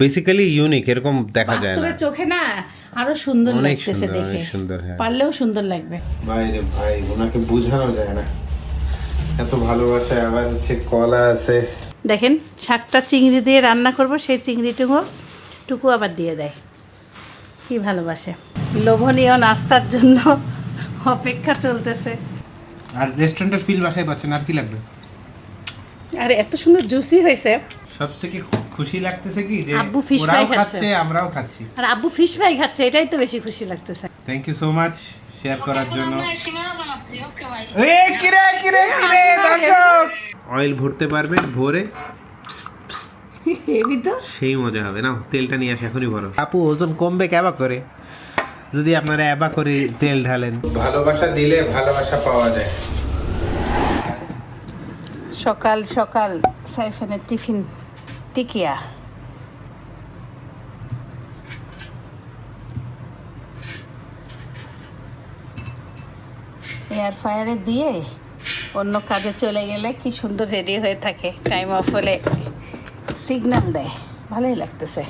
Basically unique, এরকম দেখা যায় না। বাস্তবে চোখে না আরো সুন্দর অনেক লাগতেছে সুন্দর, দেখে, অনেক সুন্দর। হ্যাঁ পারলেও সুন্দর লাগবে। ভাই রে ভাই, ওনাকে বোঝানো যায় না, এত ভালোবাসা। আবার হচ্ছে কলা আছে। দেখেন শাকটা চিংড়ি দিয়ে রান্না করব, সেই চিংড়িটুকু আবার দিয়ে দেয়। কি ভালোবাসে। লোভনীয় নাস্তার জন্য অপেক্ষা চলতেছে। আর রেস্টুরেন্টের ফিল বাসায় পাচ্ছেন, আর কি লাগবে? আর এত সুন্দর জুসি হয়েছে। সব থেকে খুশি লাগতেছে কি যে আব্বু fish fry ওরাও খাচ্ছে। খাচ্ছে, আমরাও খাচ্ছি। আর আব্বু ফিশ ফ্রাই খাচ্ছে, এটাই তো বেশি খুশি লাগতেছে। Thank you so much share করার জন্য। দর্শক অয়েল ভরতে পারবেন, ভরে হেবি তো। সেই মজা হবে না। তেলটা নিয়ে আসে, এখনই ভরো। আপু ওজন কমবে ক্যাবা করে, যদি আপনারা অ্যাবা করে তেল ঢালেন। ভালোবাসা দিলে ভালোবাসা পাওয়া যায়। সকাল সকাল সাইফানের টিফিন টিকিয়া। এয়ার ফায়ারে দিয়ে অন্য কাজে চলে গেলে কি সুন্দর রেডি হয়ে থাকে, টাইম অফ হলে সিগন্যাল দেয়। ভালোই লাগতেছে,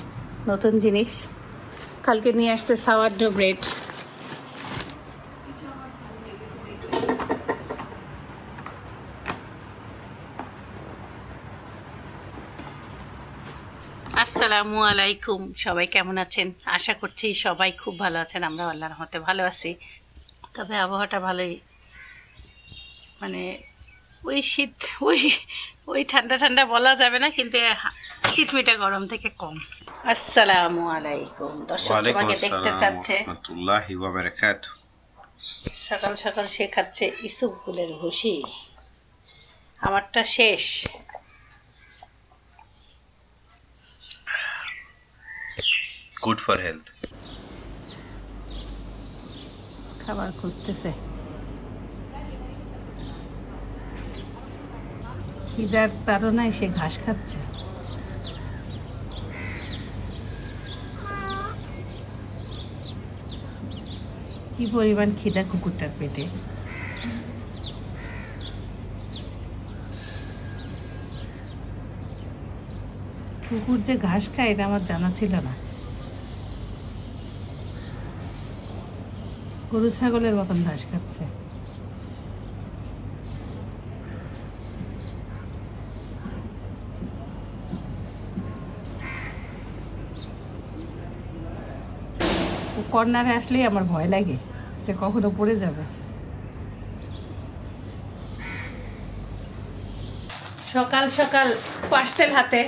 নতুন জিনিস। কালকে নিয়ে আসতে সাওয়ারডো ব্রেড। আসসালামু আলাইকুম, সবাই কেমন আছেন? আশা করছি সবাই খুব ভালো আছেন। আমরা আল্লাহর রহমতে ভালো আছি। তবে আবহাওয়াটা ভালোই, মানে ওই শীত ওই ওই ঠান্ডা ঠান্ডা বলা যাবে না, কিন্তু চিটমিটা গরম থেকে কম। আসসালামু আলাইকুম। দর্শক তোমাকে দেখতে চাচ্ছে। সকাল সকাল সে খাচ্ছে ইসুপ ফুলের ভুসি। আমারটা শেষ। Good for health. খাবার খুঁজতেছে, খিদার তাড়নায় সে ঘাস খাচ্ছে। কি পরিমাণ খিদা কুকুরটার পেটে। কুকুর যে ঘাস খায় এটা আমার জানা ছিল না। গরু ছাগলের মতন ঘাস খাচ্ছে। কর্নারে আসলেই আমার ভয় লাগে যে কখনো পড়ে যাবে। সকাল সকাল পার্সেল হাতে।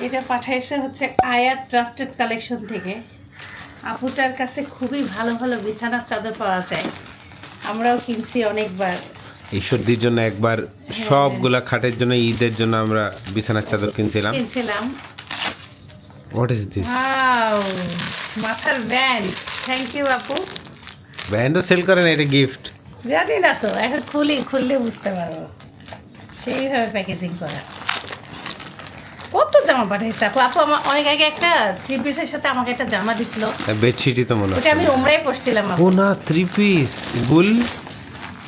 এটা পাঠাইছে হচ্ছে আয়াত ট্রাস্টেড কালেকশন থেকে। আপুটার কাছে খুবই ভালো ভালো বিছানার চাদর পাওয়া যায়, আমরাও কিনছি অনেকবার। ঈশ্বরদীর জন্য একবার, সবগুলা খাটের জন্য, ঈদের জন্য আমরা বিছানার চাদর কিনছিলাম। What is this? ওয়াও, মাথার ব্যান্ড। থ্যাংক ইউ আপু। ব্যান্ডও সেল করেন, এটা গিফট। জানি না তো, এখন খুললে বুঝতে পারবো। সেইভাবে প্যাকেজিং করা। কত জামা পাঠাইছে আপু। আপু আমার অনেক আগে একটা 3 পিসের সাথে আমাকে একটা জামা দিছিল। বেডশিটই তো মনে ওটা হচ্ছে। আমি উমরায় পরছিলাম আপু। ও না, 3 পিস। গুল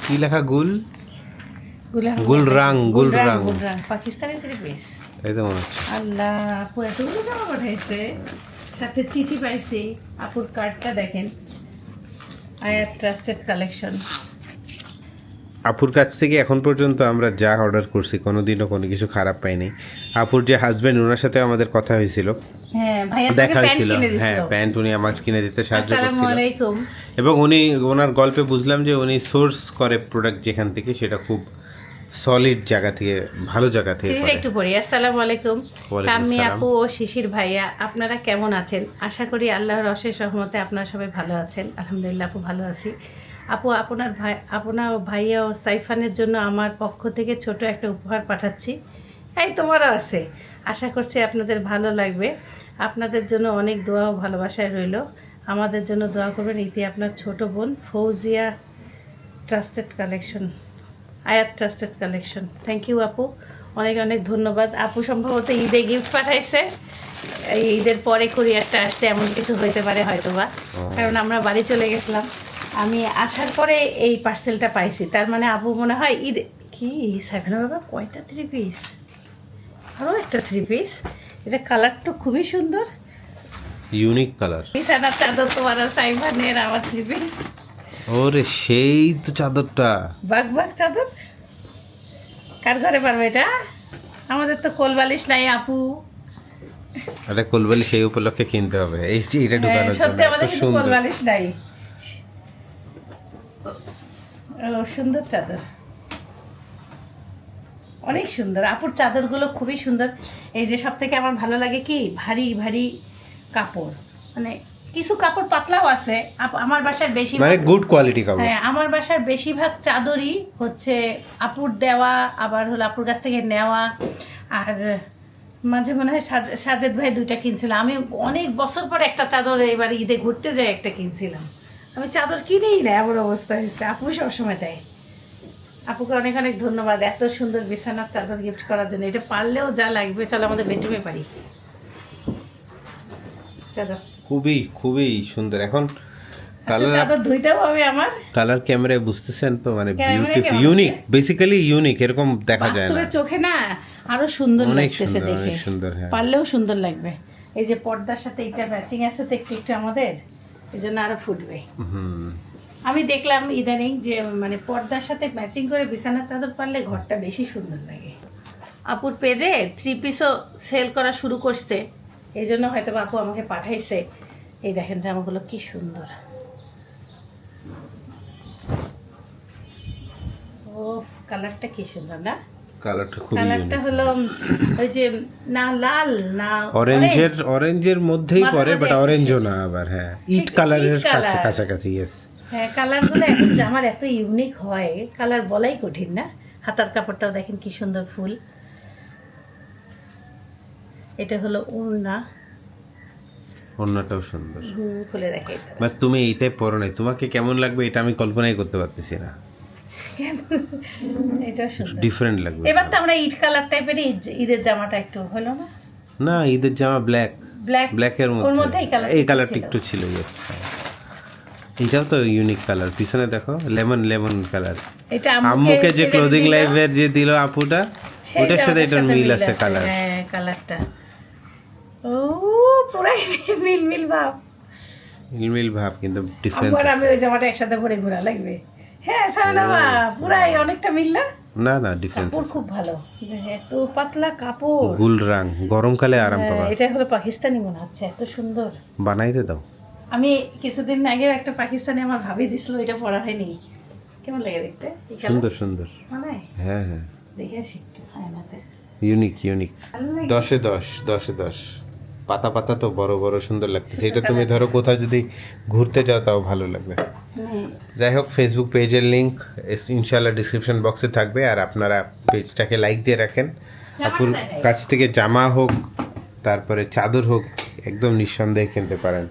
কি লেখা? গুল গুলরাং। পাকিস্তানি 3 পিস। এই তো মনে হচ্ছে। আল্লাহ, আপু এতগুলো জামা পাঠাইছে, সাথে চিঠি পাইছি। আপুর কার্ডটা দেখেন, আয়াত ট্রাস্টেড কালেকশন। আপুর কাছ থেকে এখন পর্যন্ত আমরা যা অর্ডার করছি কোনোদিনও কোনো কিছু খারাপ পাইনি। আপুর যে হাজবেন্ড, ওনার সাথে আমাদের কথা হয়েছিল, হ্যাঁ ভাইয়া দেখা প্যান্ট হয়েছিল। কিনে হ্যাঁ, দিছিল। প্যান্ট উনি আমাকে কিনে দিতে সাহায্য আসসালামু করছিল। আলাইকুম। এবং উনি, ওনার গল্পে বুঝলাম যে উনি সোর্স করে প্রোডাক্ট যেখান থেকে, সেটা খুব সলিড জায়গা থেকে, ভালো জায়গা থেকে চিঠিটা করে। একটু পড়ি। আসসালামু আলাইকুম ওয়ালাইকুম কাম্মি আসসালাম। আপু ও শিশির ভাইয়া, আপনারা কেমন আছেন? আশা করি আল্লাহর অশেষ রহমতে আপনারা সবাই ভালো আছেন। আলহামদুলিল্লাহ আপু ভালো আছি। আপু আপনার ভাইয়া ও সাইফানের জন্য আমার পক্ষ থেকে ছোট একটা উপহার পাঠাচ্ছি। এই তোমারও আছে, আশা করছি আপনাদের ভালো লাগবে। আপনাদের জন্য অনেক দোয়া ও ভালোবাসায় রইল। আমাদের জন্য দোয়া করবেন। ইতি আপনার ছোট বোন ফৌজিয়া ট্রাস্টেড কালেকশন, আয়াত ট্রাস্টেড কালেকশন। থ্যাংক ইউ আপু, অনেক অনেক ধন্যবাদ। আপু সম্ভবত ঈদে গিফট পাঠাইছে, এই ঈদের পরে কুরিয়ারটা আসছে, এমন কিছু হইতে পারে হয়তো বা, কারণ আমরা বাড়ি চলে গেছিলাম। আমি আসার পরে এই পার্সেলটা পাইছি, তার মানে আপু মনে হয় ঈদ কি সাইফানা বাবা কয়টা 3 পিস, আরও একটা 3 পিস। এটা কালার তো খুবই সুন্দর। Unique colour. বিছানার চাদর তোমার আর সাইফানের, আমার 3 পিস। ওরে সেই তো চাদরটা, বাগ বাগ চাদর। কার ঘরে পারবে এটা? আমাদের তো কোল বালিশ নাই আপু। আরে কোলবালি সেই উপলক্ষে কিনতে হবে, এই যে এটা ঢুকানোর জন্য। সত্যি আমাদের এত কিন্তু সুন্দর। কোল বালিশ নাই। ও সুন্দর চাদর, অনেক সুন্দর। আপুর চাদরগুলো খুবই সুন্দর। এই যে সব থেকে আমার ভালো লাগে কি, ভারী ভারী কাপড়, মানে কিছু কাপড় পাতলাও আছে। আমার বাসার বেশি মানে গুড কোয়ালিটি কাপড়। হ্যাঁ, আমার বাসার বেশিরভাগ চাদরই হচ্ছে আপুর দেওয়া, আবার হলো আপুর কাছ থেকে নেওয়া। আর মাঝে মনে হয় সাজেদ ভাই 2টা কিনছিলাম। আমি অনেক বছর পর একটা চাদর এবার ঈদে ঘুরতে যাই একটা কিনছিলাম। আমি চাদর কিনেই না, এমন অবস্থা হয়েছে। আপু সবসময় দেয়। আপুকে অনেক অনেক ধন্যবাদ এত সুন্দর বিছানার চাদর গিফট করার জন্য। এটা পারলেও যা লাগবে, চলো আমাদের বেডরুমে পারি। চলো। খুবই খুবই সুন্দর। এখন কালার, চাদর ধুইতেও হবে আমার। কালার ক্যামেরায় বুঝতেছেন তো, মানে ক্যামেরায় বিউটিফুল, কেমন ইউনিক, বেসিক্যালি ইউনিক, এরকম দেখা যায় না। বাস্তবে চোখে না আরো সুন্দর অনেক লাগতেছে সুন্দর, দেখে। অনেক সুন্দর, হ্যাঁ। পারলেও সুন্দর লাগবে। এই যে পর্দার সাথে এটা ম্যাচিং আছে তো একটু একটু আমাদের, এই জন্য আরো ফুটবে। হুম। আমি দেখলাম ইদানিং যে মানে পর্দার সাথে ম্যাচিং করে বিছানার চাদর পারলে ঘরটা বেশি সুন্দর লাগে। আপুর পেজে 3 পিসও সেল করা শুরু করছে, এই জন্য হয়তো আপু আমাকে পাঠাইছে। এই দেখেন জামাগুলো কি সুন্দর। ও কালারটা কি সুন্দর না? কালারটা খুবই কালারটা ইউনিক। হলো ওই যে না লাল না অরেঞ্জের মধ্যেই মাঝে পড়ে, মাঝে বাট একটু অরেঞ্জও শেষ। না আবার, হ্যাঁ ঠিক ইট কালারের ইট কালার। কাছাকাছি। ইয়েস। হ্যাঁ, কালারগুলো এখন জামার এত ইউনিক হয়, কালার বলাই কঠিন না। হাতার কাপড়টাও দেখেন কি সুন্দর ফুল। এটা হলো ওড়না, ওড়নাটাও সুন্দর। খুলে দেখে বাট তুমি এইটাই পরো নাই, তোমাকে কেমন লাগবে এটা আমি কল্পনাই করতে পারতেছি না। এটা সুন্দর, ডিফারেন্ট লাগবে। এবার তো আমরা ইট কালার টাইপের ঈদের জামাটা একটু হলো না? না, ঈদের জামা ব্ল্যাক, ব্ল্যাক, ব্ল্যাকের ওর মধ্যে মধ্যে এই কালারটা একটু ছিল। ইয়েস, এটাও তো ইউনিক কালার। পিছনে দেখো লেমন লেমন কালার। এটা আম্মুকে যে ক্লোদিং দিল, লাইভের যে দিল আপুটা, সেই ওটার সাথে জামাটার এটার মিল আছে কালার। হ্যাঁ, কালারটা ও পুরাই মিল মিল ভাব। মিল ভাব, কিন্তু ডিফারেন্স। আবার আমি ওই জামাটা একসাথে পরে ঘোরা লাগবে। হ্যাঁ সামনা মা, পুরাই অনেকটা মিল না? না না, ডিফারেন্স। কাপড় খুব ভালো, এত পাতলা কাপড়, গুল রং, গরমকালে আরাম পাবা। এটা হলো পাকিস্তানি মনে হচ্ছে, এত সুন্দর। বানাইতে দাও। আমি কিছুদিন আগে একটা পাকিস্তানি আমার ভাবি দিছিল, এটা পরা হয়নি। কেমন লাগে দেখতে? এই কালার? সুন্দর সুন্দর। মানে হ্যাঁ হ্যাঁ, দেখে আসি একটু আয়নাতে। Unique unique. ভালো লাগে। 10-এ 10, 10-এ 10। পাতা পাতা তো বড় বড় সুন্দর লাগতেছে। এটা তুমি ধরো কোথাও যদি ঘুরতে যাও তাও ভালো লাগবে। যাই হোক, ফেসবুক পেজের লিংক ইনশাআল্লাহ ডিসক্রিপশন বক্সে থাকবে। আর আপনারা পেজটাকে লাইক দিয়ে রাখেন। আপুর কাছ থেকে জামা হোক, তারপরে চাদর হোক, একদম নিঃসন্দেহে কিনতে পারেন।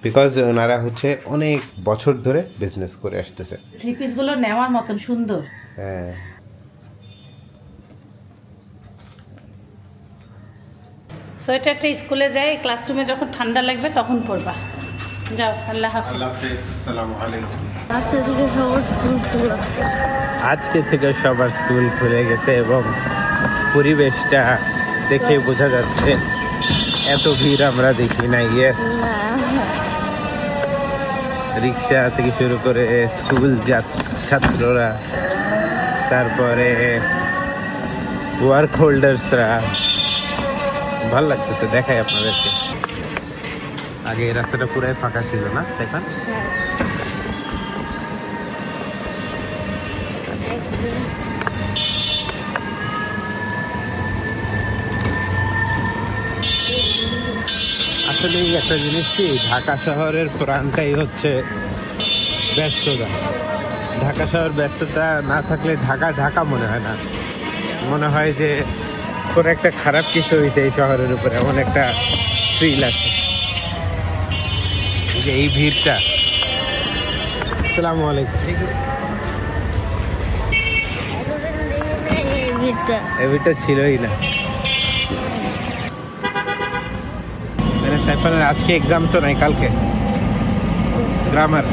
বিকজ ওনারা হচ্ছে অনেক বছর ধরে বিজনেস করে আসতেছে। 3 পিস গুলো নেওয়ার মতন সুন্দর। হ্যাঁ, সোয়েটারটা স্কুলে যাই, ক্লাসরুমে যখন ঠান্ডা লাগবে তখন পরবা। যাও, আল্লাহ হাফেজ। আসসালামু আলাইকুম। আজকে থেকে সবার স্কুল খোলা। আজকে থেকে সবার স্কুল খুলে গেছে এবং পরিবেশটা দেখে বোঝা যাচ্ছে এত ভিড় আমরা দেখি নাই। ইয়েস, রিক্সা থেকে শুরু করে স্কুল ছাত্ররা, তারপরে ওয়ার্ক হোল্ডার্সরা, ভালো লাগতেছে। দেখাই আপনাদেরকে। আগে এই রাস্তাটা পুরাই ফাঁকা ছিল না সেখান। আসলে একটা জিনিস কি, ঢাকা শহরের প্রাণটাই হচ্ছে ব্যস্ততা। ঢাকা শহর ব্যস্ততা না থাকলে ঢাকা ঢাকা মনে হয় না, মনে হয় যে কোনো একটা খারাপ কিছু হয়েছে এই শহরের উপরে, এমন একটা ফিল আছে। যে এই ভিড়টা। আসসালামু আলাইকুম। এই ভিড়টা ছিলই না। মানে সাইফানের আজকে এক্সাম তো নাই, কালকে গ্রামার,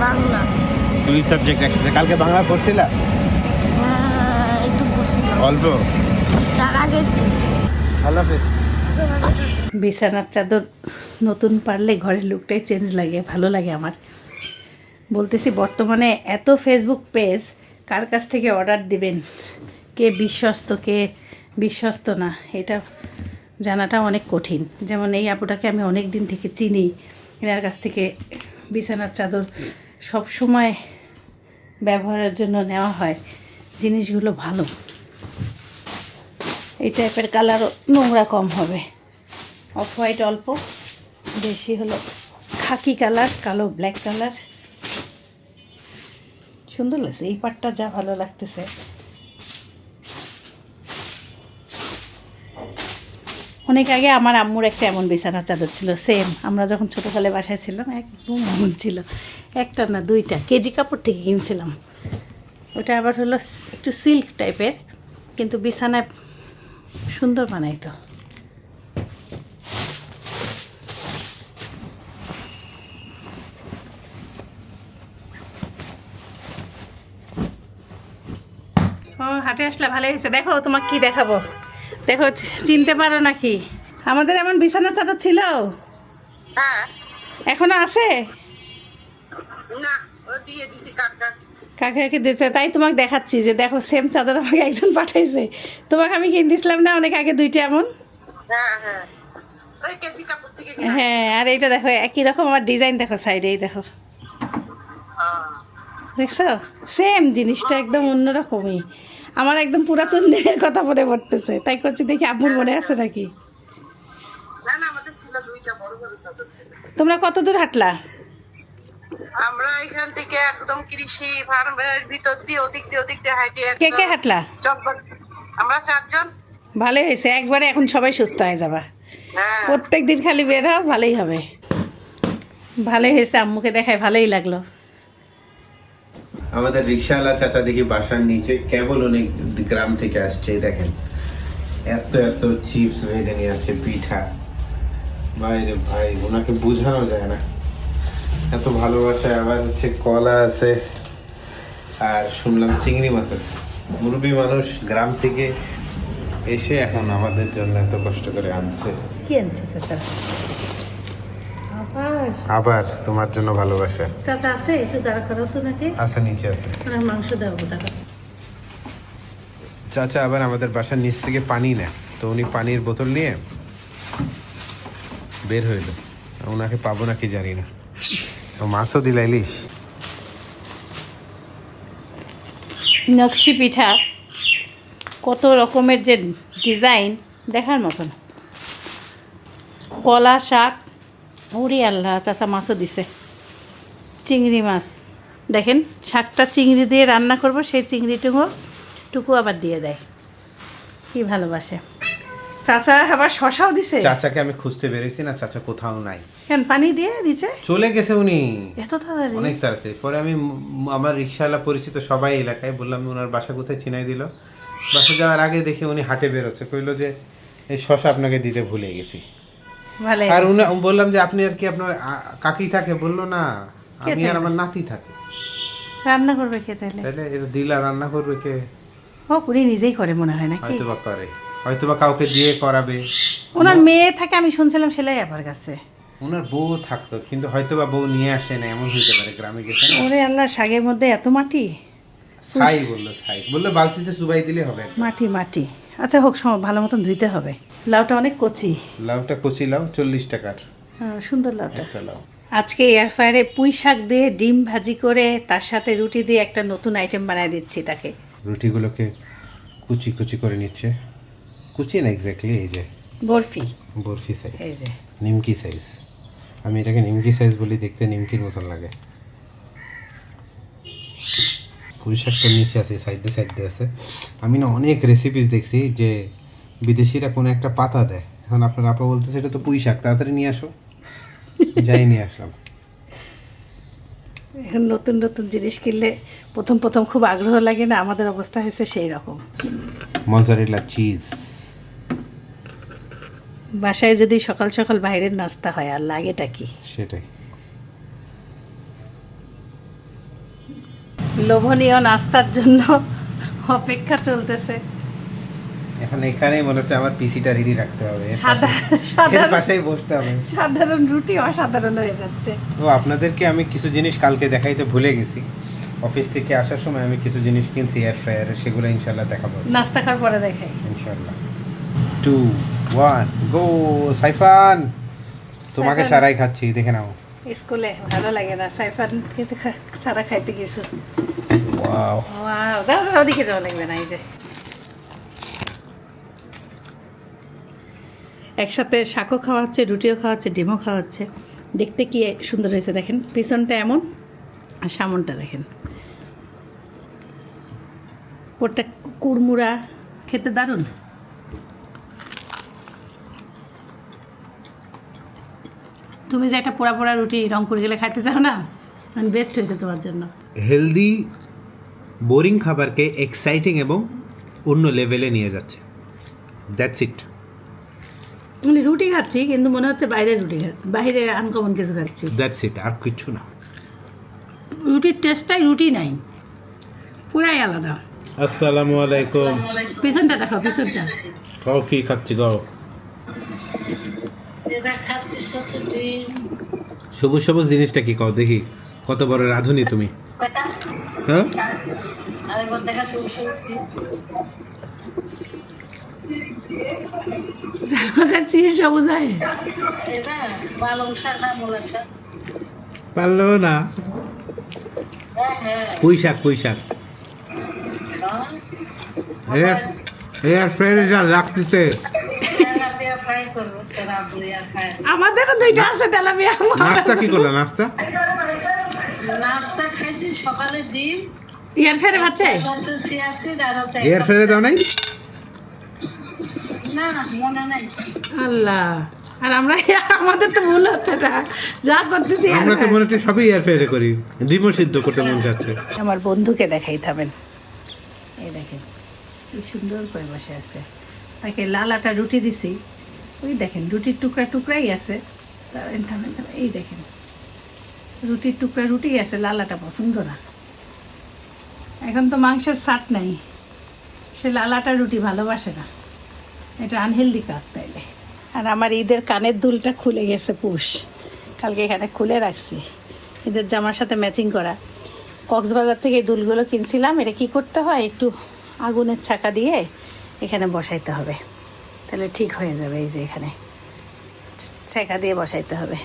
বাংলা 2 সাবজেক্ট একসাথে। কালকে বাংলা পড়ছিলা? একটু বসছিল অল্প। তার আগে আল্লাহ হাফেজ। বিছানার চাদর নতুন পারলে ঘরের লুকটাই চেঞ্জ লাগে, ভালো লাগে আমার। বলতেছি বর্তমানে এত ফেসবুক পেজ, কার কাছ থেকে অর্ডার দিবেন, কে বিশ্বস্ত কে বিশ্বস্ত না, এটা জানাটা অনেক কঠিন। যেমন এই আপুটাকে আমি অনেক দিন থেকে চিনি, এনার কাছ থেকে বিছানার চাদর সব সময় ব্যবহারের জন্য নেওয়া হয়, জিনিসগুলো ভালো। এই টাইপের কালারও নোংরা কম হবে, অফ হোয়াইট অল্প, বেশি হলো খাকি কালার, কালো ব্ল্যাক কালার। সুন্দর লাগছে এই পাটটা, যা ভালো লাগতেছে। অনেক আগে আমার আম্মুর একটা এমন বিছানার চাদর ছিল, সেম আমরা যখন ছোটোকালে বাসায় ছিলাম একদম এমন ছিল, একটা না দুইটা, কেজি কাপড় থেকে কিনছিলাম। ওটা আবার হলো একটু সিল্ক টাইপের, কিন্তু বিছানায় সুন্দর বানাইতো। ও হাটে আসলে ভালো হয়েছে। দেখো তোমাকে কি দেখাবো, দেখো চিনতে পারো নাকি? আমাদের এমন বিছানার চাদর ছিল, হ্যাঁ এখনো আছে। না ও দিয়ে দিছি কাকা। কাকে দিয়েছে তাই তোমাকে দেখাচ্ছি, যে দেখো সেম চাদর আমাকে একজন পাঠাইছে। তোমাকে আমি কিনে দিয়েছিলাম না অনেক আগে দুইটা এমন। হ্যাঁ হ্যাঁ ওই কেজি কাপড় থেকে কিনা। হ্যাঁ, আর এইটা দেখো একই রকম, আমার ডিজাইন দেখো সাইডে, এই দেখো, দেখছো সেম জিনিসটা একদম অন্যরকমই। আমার একদম পুরাতন দিনের কথা মনে পড়তেছে, তাই করছি দেখি আব্বুর মনে আছে নাকি। না না আমাদের ছিল দুইটা বড় বড় চাদর ছিল। তোমরা কত দূর হাঁটলা? আমরা এখান থেকে একদম কৃষি ফার্মের ভিতর দিয়ে ওদিক দিয়ে হাঁটি। কে কে হাঁটলা? চকবাট আমরা 4 জন। ভালোই হয়েছে, একবারে এখন সবাই সুস্থ হয়ে যাবা। হ্যাঁ প্রত্যেক দিন খালি বের হও, ভালোই হবে। ভালোই হয়েছে, আম্মুকে দেখায় ভালোই লাগলো। আমাদের রিক্সাওয়ালা চাচা দেখি বাসার নিচে কেবল উনি গ্রাম থেকে আসছে, এই দেখেন এত এত চিপস ভেজে নিয়ে আসছে, পিঠা। বাইরে ভাই, ওনাকে বোঝানো যায় না, এত ভালোবাসা। আবার হচ্ছে কলা আছে, আর শুনলাম চিংড়ি মাছ আছে। মুরব্বী মানুষ গ্রাম থেকে এসে এখন আমাদের জন্য এত কষ্ট করে আনছে। কি আনছে চাচা? আবার আবার তোমার জন্য ভালোবাসা চাচা আছে, একটু দাঁড়া করো তো নাকি, আছে, নিচে আছে। ওরা মাংস দেবো টাকা। চাচা আবার আমাদের বাসার নিচ থেকে পানি নেয়, তো উনি পানির বোতল নিয়ে বের হইল, ওনাকে পাবো নাকি জানি না। ও মাছও দিলাইলিস। নকশি পিঠা, কত রকমের যে ডিজাইন, দেখার মতন। কলা শাক, ওরে আল্লাহ, চাচা মাছও দিছে, চিংড়ি মাছ। দেখেন শাকটা চিংড়ি দিয়ে রান্না করব, সেই চিংড়িটুকু আবার দিয়ে দেয়, কি ভালোবাসে। চাচা আবার শশাও দিছে। চাচাকে আমি খুঁজতে বেরিয়েছি না, চাচা কোথাও নাই। কেন পানি দিয়ে দিচ্ছে? চলে গেছে উনি এত তাড়াতাড়ি? অনেক তাড়াতাড়ি। পরে আমি আমার রিক্সাওয়ালা পরিচিত সবাই এলাকায় বললাম ওনার বাসা কোথায়, চিনাই দিল। বাসা যাওয়ার আগে দেখি উনি হাটে বেরোচ্ছে, কইলো যে এই শশা আপনাকে দিতে ভুলে গেছি। ভালো। আর উনি বললাম যে আপনি আর কি আপনার কাকি থাকে? বললো না, আমি আর আমার নাতি থাকে। রান্না করবে কে তাহলে? তাহলে এটা দিলা রান্না করবে কে? ও উনি নিজেই করে মনে হয় নাকি? হয়তো বা করে, হয়তো বা কাউকে দিয়ে করাবে। ওনার মেয়ে থাকে, আমি শুনছিলাম সেলাই আবার কাছে। ওনার বউ থাকতো, কিন্তু হয়তো বা বউ নিয়ে আসে না, এমন হইতে পারে। গ্রামে গেছে না। ওরে আল্লাহ, শাকের মধ্যে এত মাটি। ছাই বললো বালতিতে চুবাই দিলে হবে। মাটি। আচ্ছা হোক, ভালো মতন ধুইতে হবে। লাউটা অনেক কচি। লাউটা কচি লাউ, 40 টাকার হ্যাঁ, সুন্দর লাউটা। একটা লাউ। আজকে এয়ার ফ্রায়ারে পুঁই শাক দিয়ে ডিম ভাজি করে তার সাথে রুটি দিয়ে একটা নতুন আইটেম বানায় দিচ্ছি তাকে। রুটিগুলোকে কুচি কুচি করে নিচ্ছে। কুচি না এক্স্যাক্টলি, এই যে বরফি সাইজ, এই যে নিমকি সাইজ। আমি এটাকে নিমকি সাইজ বলি, দেখতে নিমকির মতন লাগে। পুঁই শাকটা নিচে আছে, সাইডে আছে। আমি না অনেক রেসিপিস দেখছি যে বিদেশিরা কোনো একটা পাতা দেয়। এখন আপনার আপা বলতেছে এটা তো পুঁই শাক, তাড়াতাড়ি নিয়ে আসো। যাই নিয়ে আসলাম। এখন নতুন নতুন জিনিস কিনলে প্রথম খুব আগ্রহ লাগে না? আমাদের অবস্থা হয়েছে সেই রকম। Mozzarella cheese. বাসায় যদি সকাল সকাল বাইরের নাস্তা হয়, আর লাগেটা কি? সেটাই। লোভনীয় নাস্তার জন্য অপেক্ষা চলতেছে। এখন এখানেই মনে হচ্ছে আমার পিসিটা রেডি রাখতে হবে, এর সাধারণ পাশেই বসতে হবে। সাধারণ রুটি অসাধারণ হয়ে যাচ্ছে। তো আপনাদেরকে আমি কিছু জিনিস কালকে দেখাইতে ভুলে গেছি। অফিস থেকে আসার সময় আমি কিছু জিনিস কিনছি এয়ার ফ্রায়ারে, সেগুলো ইনশাল্লাহ দেখাবো নাস্তা খাওয়ার পরে দেখাই ইনশাল্লাহ। 2 1 গো। সাইফান তোমাকে সাইফান। ছাড়াই খাচ্ছি, দেখে নাও। স্কুলে ভালো লাগে না, সাইফান খেতে ছাড়া খাইতে গেছো। ওয়াও, ওয়াও, দাও ওদিকে যাওয়া লাগবে না। এই যে একসাথে শাকও খাওয়া হচ্ছে, রুটিও খাওয়া হচ্ছে, ডিমও খাওয়া হচ্ছে। দেখতে কি সুন্দর হয়েছে দেখেন, পিছনটা এমন আর সামনটা দেখেন, ওটা কুড়মুড়া, খেতে দারুণ। তুমি যে একটা পোড়া পোড়া রুটি রংপুর গেলে খাইতে চাও না, মানে বেস্ট হয়েছে তোমার জন্য। হেলদি বোরিং খাবারকে এক্সাইটিং এবং অন্য লেভেলে নিয়ে যাচ্ছে। That's it. মানে রুটি খাচ্ছি কিন্তু মনে হচ্ছে বাইরে রুটি খাচ্ছি, বাইরে আনকমন কিছু খাচ্ছি। দ্যাটস ইট, আর কিছু না। রুটির টেস্টটাই রুটি নাই, পুরাই আলাদা। আসসালামু আলাইকুম। পিছনটা দেখো, পিছনটা কাও কি খাচ্ছি গাও। সবুজ সবুজ জিনিসটা কি কাও দেখি, কত বড় রাঁধুনি তুমি। হ্যাঁ যাচ্ছি সবুজ হয় পারলো না। পুঁই শাক, পুঁই শাক। এয়ার ফ্রায়ারে যা লাগতেছে। আমাদেরও দুইটা আছে তেলাপিয়া। নাস্তা কি করলো? নাস্তা নাস্তা খাইছি সকালে ডিম, ইয়ার ফেরে বাচ্চা এয়ার ফ্রায়ারে দাও নাই? না মনে নাই। আল্লাহ, আর আমরা আমাদের তো ভুল হচ্ছে না, যা করতেছি আমরা তো মনে হচ্ছে সবই এয়ার ফ্রায়ারে করি। ডিমও সিদ্ধ করতে মন যাচ্ছে। আমার বন্ধুকে দেখাই থামেন, এই দেখেন কি সুন্দর করে বসে আছে। তাকে লাল আটা রুটি দিছি, ওই দেখেন রুটির টুকরা টুকরাই আছে। থামেন, এই দেখেন রুটির টুকরা রুটি আছে, লাল আটা পছন্দ না। এখন তো মাংসের সাট নাই, সে লাল আটা রুটি ভালোবাসে না, এটা আনহেলদি কাজ তাইলে। আর আমার ঈদের কানের দুলটা খুলে গেছে পুষ, কালকে এখানে খুলে রাখছি, ঈদের জামার সাথে ম্যাচিং করা। কক্সবাজার থেকে এই দুলগুলো কিনছিলাম। এটা কি করতে হয়, একটু আগুনের ছাকা দিয়ে এখানে বসাইতে হবে, তাহলে ঠিক হয়ে যাবে। এই যে এখানে ছাকা দিয়ে বসাইতে হবে।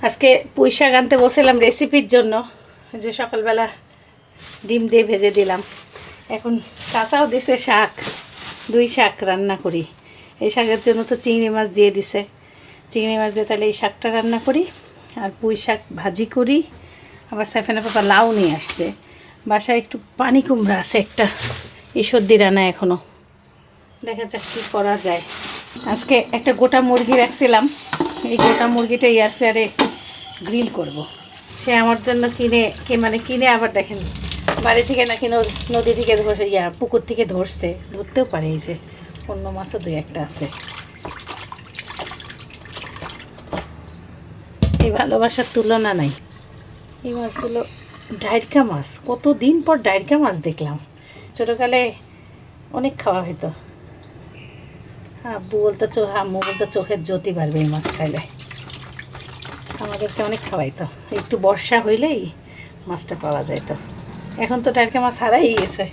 আজকে পুঁই শাক আনতে বসেছিলাম রেসিপির জন্য, যে সকালবেলা ডিম দিয়ে ভেজে দিলাম। এখন কাঁচাও দিছে শাক, 2 শাক রান্না করি। এই শাকের জন্য তো চিংড়ি মাছ দিয়ে দিছে, চিংড়ি মাছ দিয়ে তাহলে এই শাকটা রান্না করি, আর পুঁই শাক ভাজি করি। আবার সাইফানের পাপা লাউ নিয়ে আসছে, বাসায় একটু পানি কুমড়া আছে একটা, এই সর্দি রান্না এখনও, দেখা যাক কী করা যায়। আজকে একটা গোটা মুরগি রাখছিলাম, এই গোটা মুরগিটা এয়ার ফ্রায়ারে গ্রিল করব। সে আমার জন্য কিনে আবার দেখেন বাড়ি থেকে নাকি নদী থেকে ধরে পুকুর থেকে ধরতেও পারে। এই যে অন্য মাছও 2-1টা আছে। এই ভালোবাসার তুলনা নাই। এই মাছগুলো ডাইরকা মাছ, কতদিন পর ডাইরকা মাছ দেখলাম। ছোটোকালে অনেক খাওয়া হতো, আম্মু বলতো চোখের জ্যোতি বাড়বে এই মাছ খাইলে। আমাদেরকে অনেক খাওয়াইতো, একটু বর্ষা হইলেই মাছটা পাওয়া যাইত। এখন তো ডাইরকা মাছ হারাই গেছে।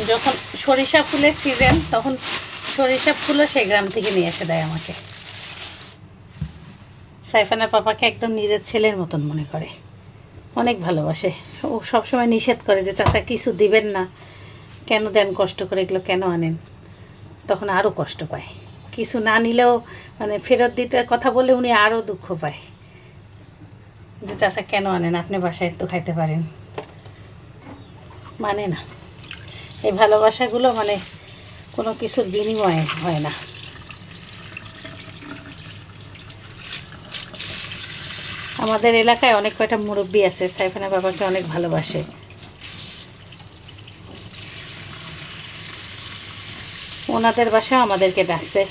যখন সরিষা ফুলের সিজন, তখন সরিষা ফুলও সে গ্রাম থেকে নিয়ে এসে দেয় আমাকে। সাইফানের পাপাকে একদম নিজের ছেলের মতন মনে করে, অনেক ভালোবাসে। ও সবসময় নিষেধ করে যে চাচা কিছু দিবেন না, কেন দেন, কষ্ট করে এগুলো কেন আনেন। তখন আরও কষ্ট পায়, কিছু না নিলেও মানে ফেরত দিতে কথা বলে উনি আরও দুঃখ পায় যে চাচা কেন আনেন, আপনি বাসায় তো খাইতে পারেন। মানে না, এই ভালোবাসাগুলো মানে কোনো কিছুর বিনিময়ে হয় না। আমাদের এলাকায় অনেক কয়টা মুরব্বি আছে, সাইফানের বাবাকে অনেক ভালোবাসে। ওনাদের বাসায় আমাদেরকে ডাকছে।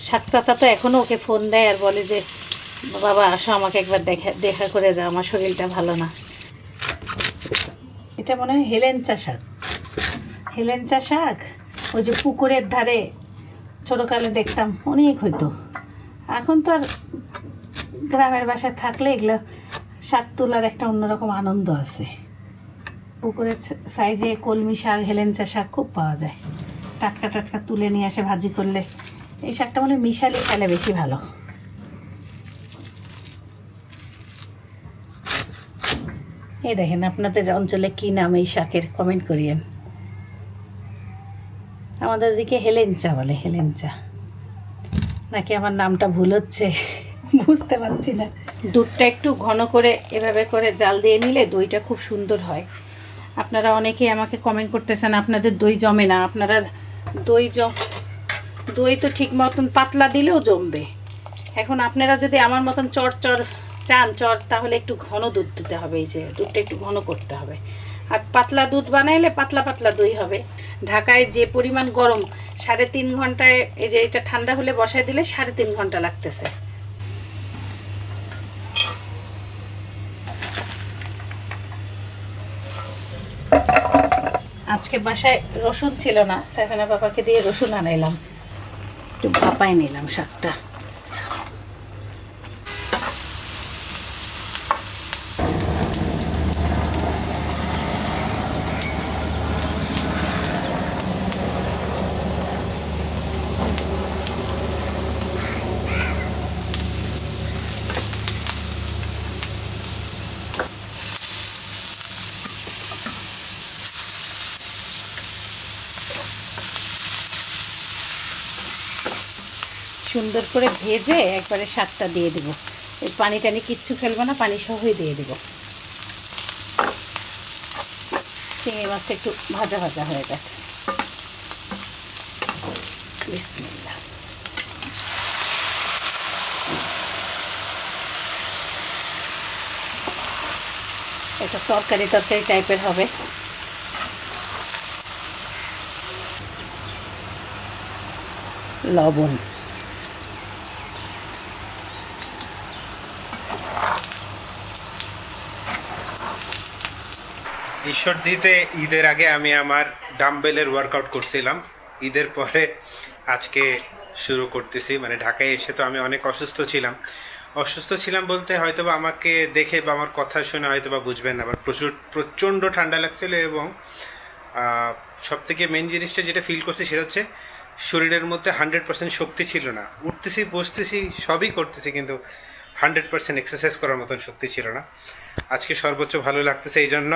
সাত চাচা তো এখনও ওকে ফোন দেয় আর বলে যে বাবা আসো আমাকে একবার দেখা করে যাও, আমার শরীরটা ভালো না। এটা মনে হয় হেলেঞ্চা শাক। হেলেঞ্চা শাক ওই যে পুকুরের ধারে ছোটোকালে দেখতাম অনেক হইতো। এখন তো আর গ্রামের বাসায় থাকলে এগুলো শাক তোলার একটা অন্যরকম আনন্দ আছে। পুকুরের সাইডে কলমি শাক, হেলেঞ্চা শাক খুব পাওয়া যায়। টাটকা টাটকা তুলে নিয়ে আসে ভাজি করলে। এই শাকটা মানে মিশালি খেলে বেশি ভালো। এই দেখেন আপনাদের অঞ্চলে কি নাম এই শাকের, কমেন্ট করিয়েন। আমাদের দিকে হেলেঞ্চা বলে, হেলেঞ্চা। নাকি আমার নামটা ভুল হচ্ছে বুঝতে পারছি না। দুধটা একটু ঘন করে এভাবে করে জাল দিয়ে নিলে দইটা খুব সুন্দর হয়। আপনারা অনেকেই আমাকে কমেন্ট করতেছেন আপনাদের দই জমে না। আপনারা দই তো ঠিক মতন পাতলা দিলেও জমবে। এখন আপনারা যদি আমার মতন চর চান তাহলে একটু ঘন দুধ দিতে হবে। এই যে দুধটা একটু ঘন করতে হবে। আর পাতলা দুধ বানাইলে পাতলা পাতলা দই হবে। ঢাকায় যে পরিমাণ গরম, 3.5 ঘন্টায়, এই যে এটা ঠান্ডা হলে বসায় দিলে 3.5 ঘন্টা লাগতেছে। আজকে বাসায় রসুন ছিল না, সাইফানা বাবাকে দিয়ে রসুন আনাইলাম, একটু ভাপায় নিলাম শাকটা। সুন্দর করে ভেজে একবারে শাকটা দিয়ে দেব। এই পানি টানি কিচ্ছু ফেলবো না, পানি সহই দিয়ে দেব। চিংড়ি মাছটা একটু ভাজা ভাজা হয়ে গেছে। বিসমিল্লাহ। এটা তরকারি টাইপের হবে। লবণ, ঈশ্বর দিতে ঈদের আগে আমি আমার ডাম্বেলের ওয়ার্কআউট করছিলাম। ঈদের পরে আজকে শুরু করতেছি। মানে ঢাকায় এসে তো আমি অনেক অসুস্থ ছিলাম বলতে হয়তো বা আমাকে দেখে বা আমার কথা শুনে হয়তো বা বুঝবেন না। আবার প্রচণ্ড ঠান্ডা লাগছিল এবং সবথেকে মেন জিনিসটা যেটা ফিল করছি সেটা হচ্ছে শরীরের মধ্যে 100% শক্তি ছিল না। উঠতেছি, বসতেছি, সবই করতেছি, কিন্তু 100% এক্সারসাইজ করার মতন শক্তি ছিল না। আজকে সর্বোচ্চ ভালো লাগতেছে, এই জন্য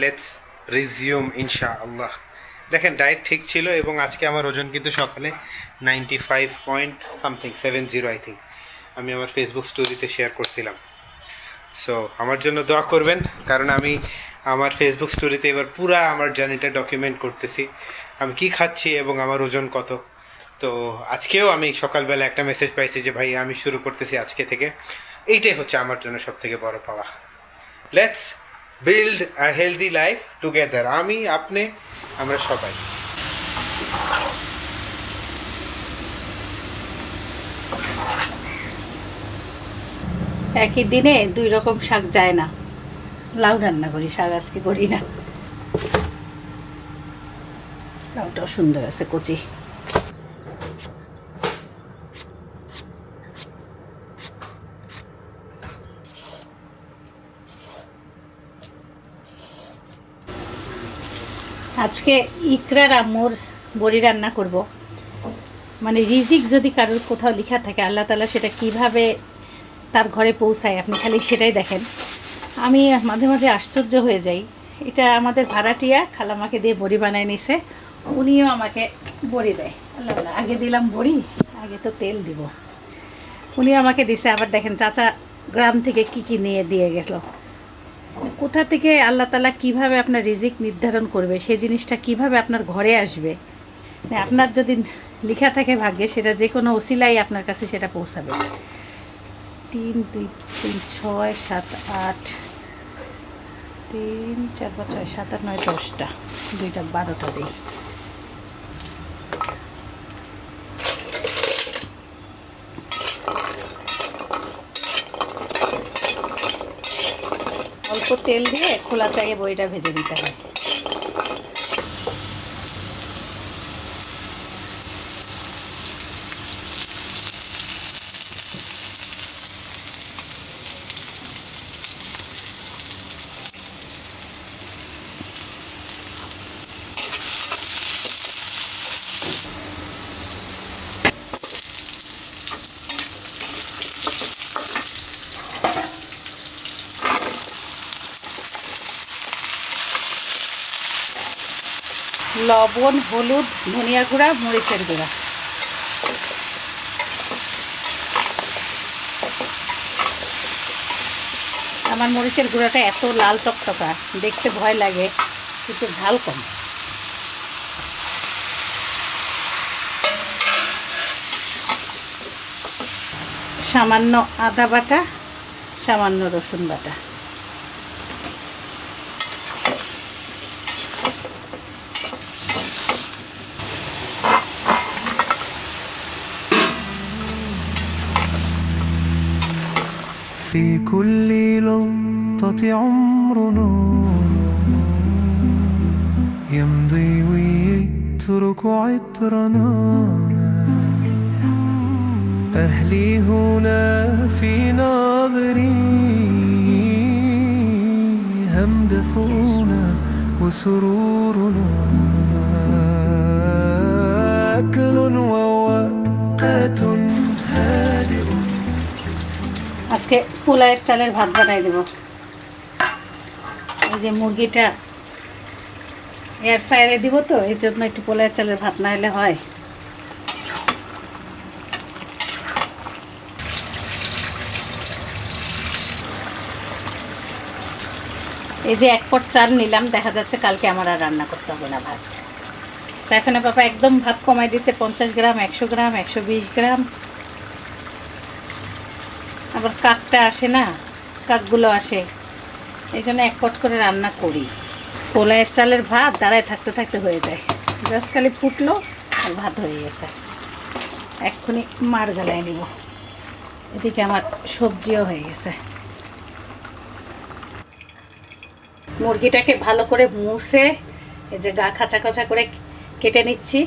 লেটস রিজিউম ইনশাআল্লাহ। দেখেন ডায়েট ঠিক ছিল এবং আজকে আমার ওজন কিন্তু সকালে 95.70 আই থিঙ্ক আমি আমার ফেসবুক স্টোরিতে শেয়ার করছিলাম। সো আমার জন্য দোয়া করবেন, কারণ আমি আমার ফেসবুক স্টোরিতে এবার পুরা আমার জার্নিটা ডকুমেন্ট করতেছি, আমি কি খাচ্ছি এবং আমার ওজন কত। তো আজকেও আমি সকালবেলা একটা মেসেজ পাইছি যে ভাই আমি শুরু করতেছি আজকে থেকে। এইটাই হচ্ছে আমার জন্য সবথেকে বড় পাওয়া। Let's build a healthy life together. আমি, আপনি, আমরা সবাই। একই দিনে 2 রকম শাক যায় না। লাউ রান্না করি, শাক আজকে করি না। লাউটাও সুন্দর আছে কচি। আজকে ইকরার আম্মুর বড়ি রান্না করব। মানে রিজিক যদি কারোর কোথাও লেখা থাকে, আল্লাহ তাআলা সেটা কিভাবে তার ঘরে পৌঁছায় আপনি খালি সেটাই দেখেন। আমি মাঝে মাঝে আশ্চর্য হয়ে যাই। এটা আমাদের ভাড়াটিয়া খালামাকে দিয়ে বড়ি বানায় নিছে, উনিও আমাকে বড়ি দেয়। আল্লাহ আল্লাহ, আগে দিলাম বড়ি, আগে তো তেল দিব। উনিও আমাকে দিছে। আবার দেখেন চাচা গ্রাম থেকে কি নিয়ে দিয়ে গেল। কোথা থেকে আল্লাহ তাআলা কিভাবে আপনার রিজিক নির্ধারণ করবে, সেই জিনিসটা কিভাবে আপনার ঘরে আসবে, আপনার যদি লেখা থাকে ভাগ্যে, সেটা যে কোনো ওসিলাই আপনার কাছে সেটা পৌঁছাবে। 3, 2, 3, 6, 7, 8, 3, 4, 5, 6, 7, 8, 9, 10টা, 2টা 12টা দিই। তেল দিয়ে খোলা চায়ে বড়িটা ভেজে দিতে হয়। লবণ, হলুদ, ধনিয়া গুঁড়া, মরিচের গুঁড়া। আমার মরিচের গুঁড়াটা এত লাল টকটকা, দেখতে ভয় লাগে, কিন্তু ঝাল কম। সামান্য আদা বাটা, সামান্য রসুন বাটা। في كل لقطة عمرنا يمضي ويترك عطرنا أهلي هنا في ناظري همدفونا وسرورنا أكل ووقت هادئ আজকে পোলাওয়ের চালের ভাত বানাই দেব। এই যে মুরগিটা এয়ার ফ্রায়ারে দিব, তো এই জন্য একটু পোলাওয়ের চালের ভাত না হলে হয়। এই যে 1 পট চাল নিলাম, দেখা যাচ্ছে কালকে আমার আর রান্না করতে হবে না ভাত। সাইফানা পাপা একদম ভাত কমাই দিছে, 50 গ্রাম, 100 গ্রাম, 120 গ্রাম। আবার কাকটা আসে না, কাকগুলো আসে, এই জন্য 1 পট করে রান্না করি। পোলাওয়ের চালের ভাত দাঁড়ায় থাকতে থাকতে হয়ে যায়, জাস্ট খালি ফুটলো আর ভাত হয়ে গেছে। এক্ষুনি মার গালায় নিব। এদিকে আমার সবজিও হয়ে গেছে। মুরগিটাকে ভালো করে মুছে এই যে গা খাঁচা খাঁচা করে কেটে নিচ্ছি।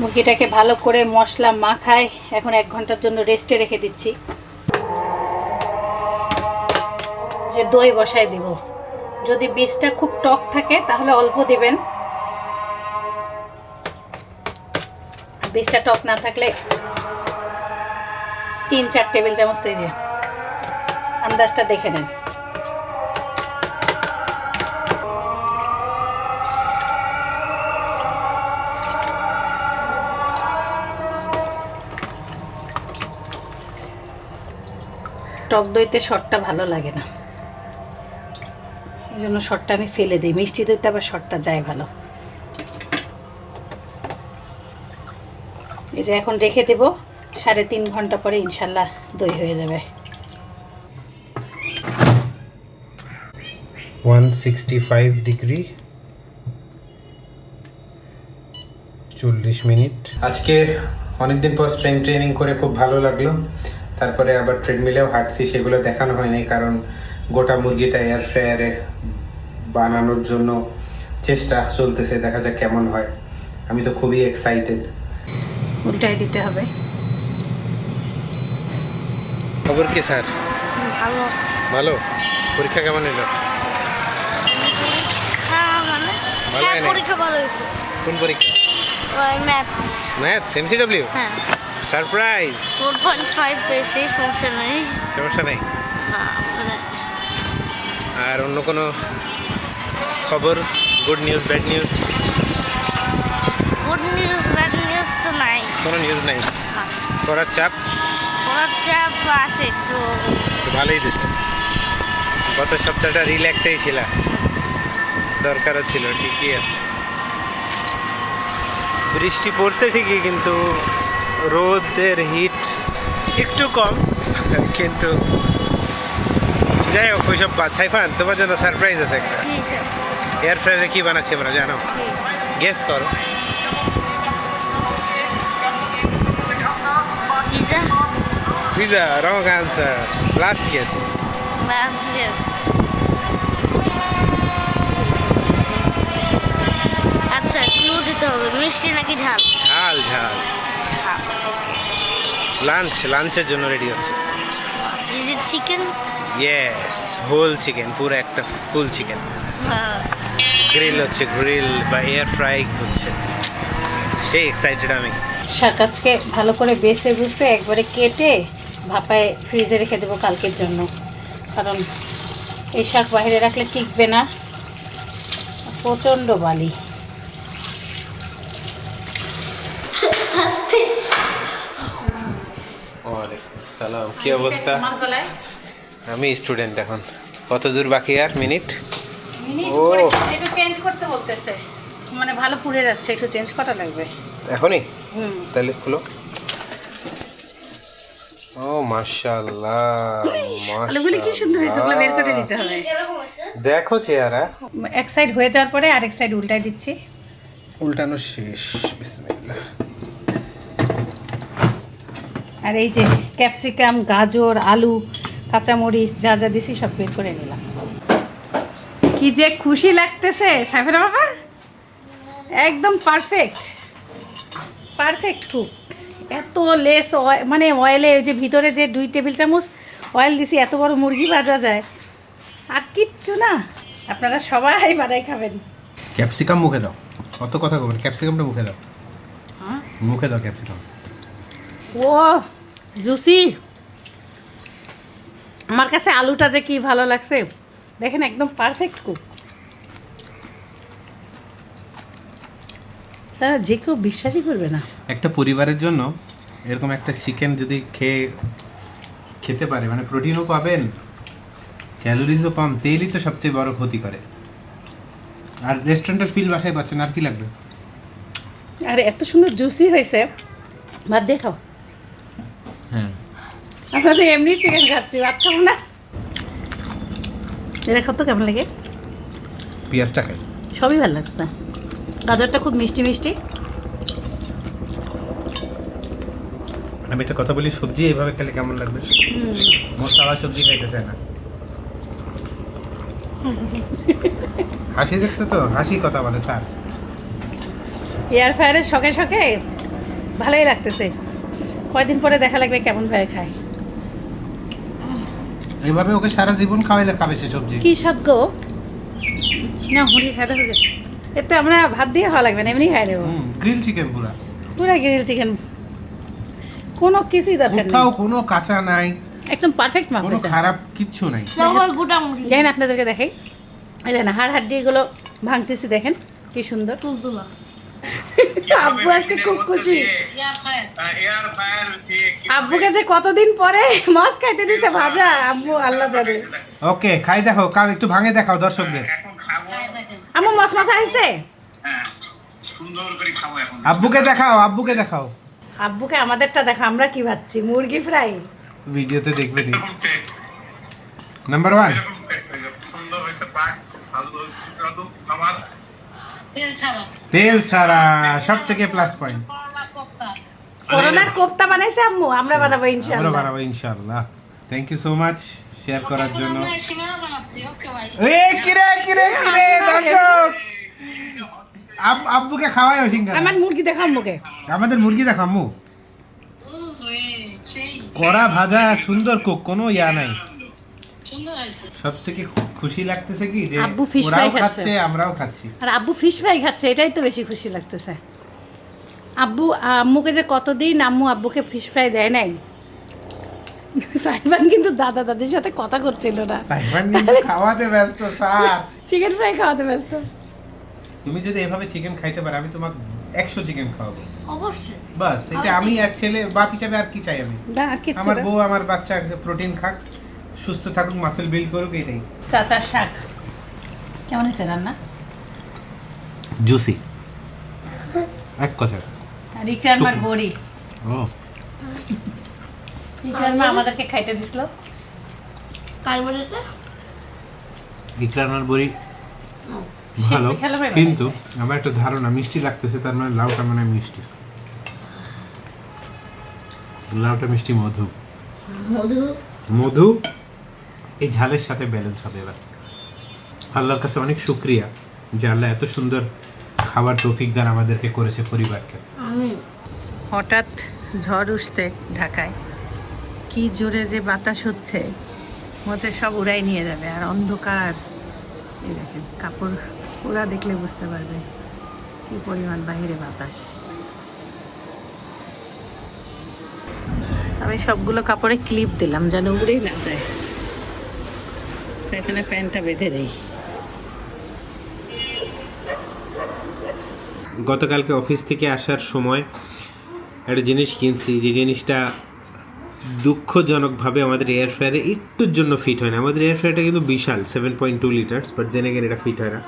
মুরগিটাকে ভালো করে মশলা মাখায় এখন 1 ঘন্টার জন্য রেস্টে রেখে দিচ্ছি। যে দই বসায় দিব, যদি বীজটা খুব টক থাকে তাহলে অল্প দিবেন, বীজটা টক না থাকলে 3-4 টেবিল চামচ দিয়ে যে আন্দাজটা দেখে নেন। টক দইতে শর্টটা ভালো লাগে না, এই জন্য শর্টটা আমি ফেলে দিই। মিষ্টি দইতে আবার শর্টটা যায় ভালো। এই যে এখন রেখে দেব, 3.5 ঘন্টা পরে ইনশাল্লাহ দই হয়ে যাবে। 165 ডিগ্রি 40 মিনিট। আজকে অনেকদিন পর স্ট্রেংথ ট্রেনিং করে খুব ভালো লাগলো। তারপরে আবার ট্রেডমিলেও হাঁটছি, সেগুলো দেখানো হয়নি কারণ গোটা মুরগিটা এয়ার ফ্রায়ারে বানানোর জন্য চেষ্টা চলতেছে, দেখা যাক কেমন হয়। আমি তো খুবই এক্সাইটেড। উল্টাই দিতে হবে। খবর কি স্যার? ভালো। ভালো। পরীক্ষা কেমন এলো? ভালো হয়নি? পরীক্ষা ভালো হয়েছে। কোন পরীক্ষা? ম্যাথস। ম্যাথস এমসিডব্লিউ? হ্যাঁ। সারপ্রাইজ। 4.5 পেয়েছি, সমস্যা নেই। সমস্যা নেই। না মানে আর অন্য কোনো খবর? Good news, bad news? Good news bad news তো নাই। কোনো নিউজ নাই। পড়ার চাপ? পড়ার চাপ আছে একটু। ভালোই দিছে। গত সপ্তাহটা রিল্যাক্সেই ছিল, দরকারও ছিল। ঠিকই আছে, বৃষ্টি পড়ছে ঠিকই, কিন্তু রোদের হিট একটু কম। কিন্তু যাই হোক, ওইসব বাদ। সাইফান, তোমার জন্য সারপ্রাইজ আছে একটা। কি স্যার? এয়ার ফ্রায়ারে কি বানাচ্ছি আমরা জানো? গেস করো। Pizza. Pizza. Wrong answer. Last guess. Last guess. মিষ্টি নাকি ঝাল? ঝাল ঝাল। ঝাল। লাঞ্চের জন্য রেডি হচ্ছে। Is it chicken? Yes, whole chicken, পুরো একটা ফুল চিকেন গ্রিল হচ্ছে, গ্রিল বা এয়ার ফ্রাই হচ্ছে। সেই এক্সাইটেড আমি। শাক আজকে ভালো করে বেছে বুঝতে একবারে কেটে ভাপায় ফ্রিজে রেখে দেবো কালকের জন্য, কারণ এই শাক বাইরে রাখলে টিকবে না, প্রচণ্ড বালি। ওয়ালাইকুম আসসালাম, কি অবস্থা? আমার গলায় আমি স্টুডেন্ট এখন। কত দূর বাকি আর মিনিট? ও। একটু চেঞ্জ করতে বলতেছে, মানে ভালো পুড়ে যাচ্ছে, একটু চেঞ্জ করা লাগবে। এখনই? হুম। তাহলে খুলো। ও মাশাআল্লাহ, আলুগুলি কি সুন্দর হয়েছে, ওগুলো বের করে নিতে হবে। দেখো চেহারা। এক সাইড হয়ে যাওয়ার পরে আরেক সাইড উল্টাই দিচ্ছি। উল্টানো শেষ, বিসমিল্লাহ। আর এই যে ক্যাপসিকাম, গাজর, আলু, কাঁচামরিচ যা যা দিছি সব বের করে নিলাম। কি যে খুশি লাগতেছে সাইফানা বাবা, একদম পারফেক্ট পারফেক্ট কুক। এত লেস মানে অয়েলে যে ভিতরে যে 2 টেবিল চামচ অয়েল দিছি, এত বড় মুরগি ভাজা যায় আর কিচ্ছু না। আপনারা সবাই বানাই খাবেন। ক্যাপসিকাম মুখে দাও, অত কথা বলবেন, ক্যাপসিকামটা মুখে দাও। হ্যাঁ? মুখে দাও ক্যাপসিকাম। ও জুসি। আমার কাছে আলুটা যে কি ভালো লাগছে দেখেন, একদম পারফেক্ট কুক। স্যার যে কেউ বিশ্বাসই করবে না। একটা পরিবারের জন্য এরকম একটা চিকেন যদি খেতে পারে, মানে প্রোটিনও পাবেন, ক্যালোরিজও কম, তেলই তো সবচেয়ে বড় ক্ষতি করে। আর রেস্টুরেন্টের ফিল বাসায় পাচ্ছেন, আর কি লাগবে? আর এত সুন্দর জুসি হয়েছে, ভাত দিয়ে খাও। হ্যাঁ, আমরা তো এমনি চিকেন খাচ্ছি, ভাত খাবো না। এটা খাও তো কেমন লাগে? পেঁয়াজটা খাই। সবই ভালো লাগছে। গাজরটা খুব মিষ্টি মিষ্টি। আমি একটা কথা বলি, সবজি এইভাবে খেলে কেমন লাগবে? মশলা সবজি খাইতে চায় না। হাসি দেখছে তো, হাসি কথা বলে স্যার। এয়ার ফ্রায়ারের শখে শখে ভালোই লাগতেছে। কয়দিন পরে দেখা লাগবে কেমন ভাবে খায়। এইভাবে ওকে সারা জীবন খাওয়াইলে খাবে সে সবজি। কি স্বাদ গো। না মুরগি খাইতে হবে, এতে আমরা ভাত দিয়ে খাওয়া লাগবে না, এমনি খাই নেবো। গ্রিল চিকেন পুরা, পুরা গ্রিল চিকেন, কোনো কিছুই দরকার নেই, কোথাও কোনো কাঁচা নাই, একদম পারফেক্ট মাপ কোনো হয়েছে। খারাপ কিচ্ছু নাই। গোটা মুরগি। দেখেন আপনাদেরকে দেখাই, এই দেখেন হাড় হাড্ডিগুলো ভাঙতেছি, দেখেন কি সুন্দর। তুলতুলা। আব্বু আজকে খুব খুশি। আব্বুকে যে কতদিন পরে মাছ খাইতে দিছে ভাজা, আব্বু আল্লাহ জানে। ওকে, খাই দেখো, কাল একটু ভাঙে দেখাও দর্শকদের। আম্মু মাছ মাছ আইছে। আব্বুকে দেখাও, আব্বুকে দেখাও। আব্বুকে আমাদেরটা দেখা, আমরা কি ভাবছি, মুরগি ফ্রাই। ভিডিওতে দেখবেনি। নাম্বার 1 তেল ছাড়া, সব থেকে প্লাস পয়েন্ট। করোনার কোপ্তা বানাইছে আম্মু, আমরা বানাবো আমরা ইনশাআল্লাহ। বানাবো ইনশাআল্লাহ। Thank you so much share করার জন্য। কিরে দর্শক, আব্বুকে খাওয়াই সিঙ্গারা। আমার মুরগি দেখা আম্মুকে। আমাদের মুরগি দেখো আম্মু, কড়া ভাজা, সুন্দর কুক, কোনো ইয়া নাই। সব থেকে খুশি লাগতেছে কি যে আব্বু fish fry ওরাও খাচ্ছে। খাচ্ছে, আমরাও খাচ্ছি। আর আব্বু ফিশ ফ্রাই খাচ্ছে, এটাই তো বেশি খুশি লাগতেছে। আম্মুকে যে কতদিন আব্বুকে ফিশ ফ্রাই দেয় নাই। সাইবান কিন্তু দাদা দাদির সাথে কথা করছিল না, সাইফান কিন্তু খাওয়াতে ব্যস্ত স্যার। চিকেন ফ্রাই খাওয়াতে ব্যস্ত। তুমি যদি এভাবে চিকেন খাইতে পারো, আমি তোমাকে 100 চিকেন খাওয়াবো। অবশ্যই। বাস, এটা আমি এক ছেলে বাপ হিসাবে আর কি চাই আমি? না আর কিচ্ছু আমার না। বউ, আমার বাচ্চা প্রোটিন খাক, সুস্থ থাকুক, মাসেল বিল্ড করুক, এটাই। চাচার শাক কেমন হয়েছে রান্না? জুসি, এক কথা। আর ইকরামার বড়ি, ও, ইকরামা আমাদেরকে খাইতে দিছিল। কার্বোরেটে ইকরানার বড়ি ভালো, খেলা ভাই কিন্তু আমার একটা ধারণা মিষ্টি লাগতেছে, তার মানে লাউটা মানে মিষ্টি। লাউটা মিষ্টি, মধু মধু। মধু এই ঝালের সাথে ব্যালেন্স হবে। এবার আল্লাহর কাছে অনেক শুকরিয়া যে আল্লাহ এত সুন্দর খাবার তৌফিক দান আমাদেরকে করেছে পরিবারকে। আমি হঠাৎ ঝড় উঠছে ঢাকায়, কি জোরে যে বাতাস হচ্ছে, মনে সব উড়াই নিয়ে যাবে। আর অন্ধকার, এই দেখেন কাপড় ওরা দেখলে বুঝতে পারবে কি পরিমাণ বাইরে বাতাস। আমি সবগুলো কাপড়ে ক্লিপ দিলাম যেন উড়েই না যায়। সেখানে প্যান্টটা বেঁধে দেই। গতকালকে অফিস থেকে আসার সময় একটা জিনিস কিনছি, যে জিনিসটা দুঃখজনকভাবে আমাদের এয়ার ফ্রায়ারে একটুর জন্য ফিট হয় না। আমাদের এয়ার ফ্রায়ারটা কিন্তু বিশাল 7.2 লিটার্স, বাট দেন এগেন এটা ফিট হয় না।